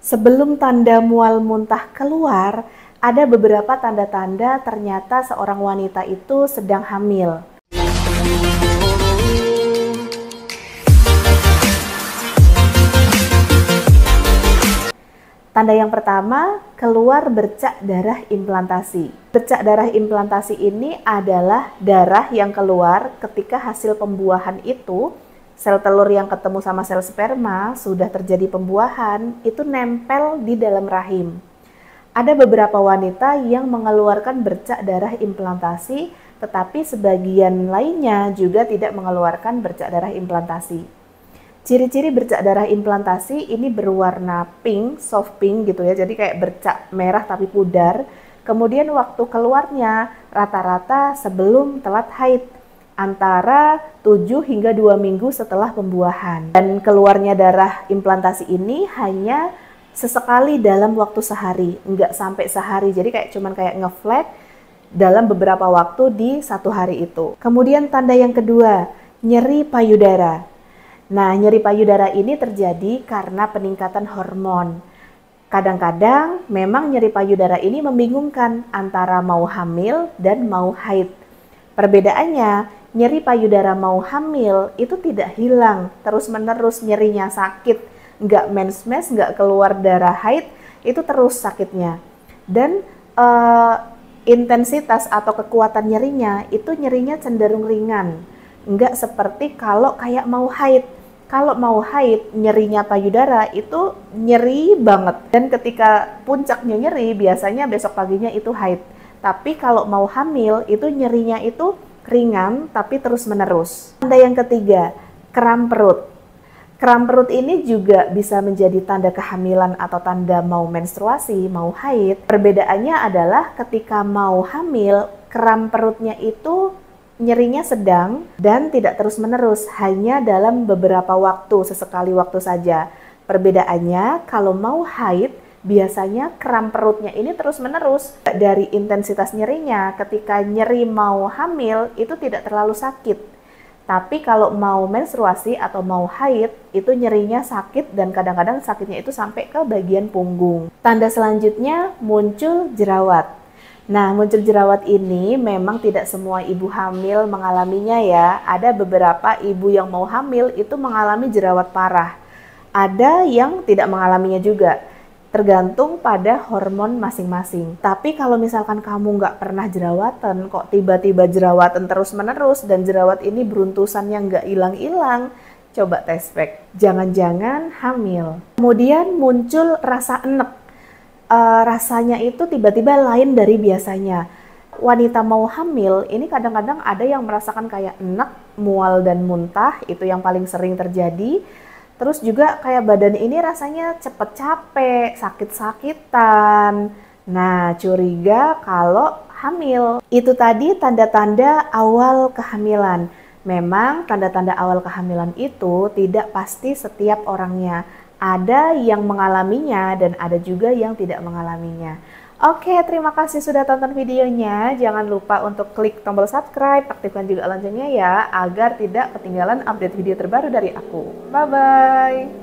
Sebelum tanda mual muntah keluar, ada beberapa tanda-tanda ternyata seorang wanita itu sedang hamil. Tanda yang pertama, keluar bercak darah implantasi. Bercak darah implantasi ini adalah darah yang keluar ketika hasil pembuahan itu, sel telur yang ketemu sama sel sperma, sudah terjadi pembuahan, itu nempel di dalam rahim. Ada beberapa wanita yang mengeluarkan bercak darah implantasi, tetapi sebagian lainnya juga tidak mengeluarkan bercak darah implantasi. Ciri-ciri bercak darah implantasi ini berwarna pink, soft pink gitu ya, jadi kayak bercak merah tapi pudar. Kemudian waktu keluarnya rata-rata sebelum telat haid, antara 7 hingga 2 minggu setelah pembuahan. Dan keluarnya darah implantasi ini hanya sesekali dalam waktu sehari, enggak sampai sehari, jadi kayak cuman kayak ngeflag dalam beberapa waktu di satu hari itu. Kemudian tanda yang kedua, nyeri payudara. Nah, nyeri payudara ini terjadi karena peningkatan hormon. Kadang-kadang memang nyeri payudara ini membingungkan antara mau hamil dan mau haid. Perbedaannya, nyeri payudara mau hamil itu tidak hilang, terus-menerus nyerinya sakit, nggak mens-mens, nggak keluar darah haid, itu terus sakitnya. Dan intensitas atau kekuatan nyerinya itu nyerinya cenderung ringan, nggak seperti kalau kayak mau haid. Kalau mau haid, nyerinya payudara itu nyeri banget. Dan ketika puncaknya nyeri, biasanya besok paginya itu haid. Tapi kalau mau hamil, itu nyerinya itu ringan, tapi terus-menerus. Tanda yang ketiga, kram perut. Kram perut ini juga bisa menjadi tanda kehamilan atau tanda mau menstruasi, mau haid. Perbedaannya adalah ketika mau hamil, kram perutnya itu nyerinya sedang dan tidak terus-menerus, hanya dalam beberapa waktu, sesekali waktu saja. Perbedaannya, kalau mau haid, biasanya kram perutnya ini terus-menerus. Dari intensitas nyerinya, ketika nyeri mau hamil, itu tidak terlalu sakit. Tapi kalau mau menstruasi atau mau haid, itu nyerinya sakit dan kadang-kadang sakitnya itu sampai ke bagian punggung. Tanda selanjutnya, muncul jerawat. Nah, muncul jerawat ini memang tidak semua ibu hamil mengalaminya ya. Ada beberapa ibu yang mau hamil itu mengalami jerawat parah. Ada yang tidak mengalaminya juga. Tergantung pada hormon masing-masing. Tapi kalau misalkan kamu nggak pernah jerawatan, kok tiba-tiba jerawatan terus-menerus dan jerawat ini beruntusannya nggak hilang-hilang, coba tes pack. Jangan-jangan hamil. Kemudian muncul rasa enek. Rasanya itu tiba-tiba lain dari biasanya. Wanita mau hamil ini kadang-kadang ada yang merasakan kayak enek, mual dan muntah, itu yang paling sering terjadi. Terus juga kayak badan ini rasanya cepet capek, sakit-sakitan. Nah, curiga kalau hamil. Itu tadi tanda-tanda awal kehamilan. Memang tanda-tanda awal kehamilan itu tidak pasti setiap orangnya. Ada yang mengalaminya dan ada juga yang tidak mengalaminya. Oke, terima kasih sudah tonton videonya. Jangan lupa untuk klik tombol subscribe, aktifkan juga loncengnya ya, agar tidak ketinggalan update video terbaru dari aku. Bye-bye!